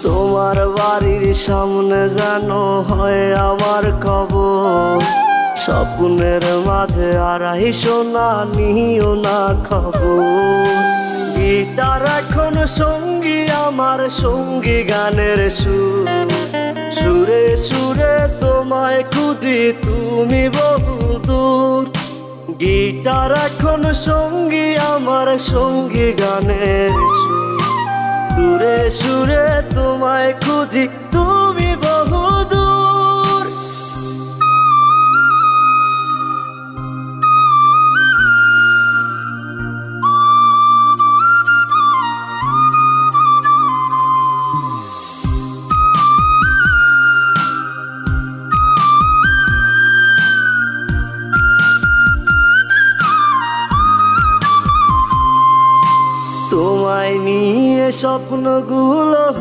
তোমার বাড়ির সামনে যেন হয় আমার কবর, স্বপ্নের মাঝে আড়াই সোনা নিও না খবর। গিটার এখন সঙ্গী আমার, সঙ্গী গানের সুর, সুরে সুরে তোমায় খুঁজি তুমি বহুদূর। গিটার এখন সঙ্গী আমার, সঙ্গী গানের সুর, সুরে সুরে তোমায় খুঁজি তুমি বহুদূর। তোমায় নিয়ে স্বপ্নগুলো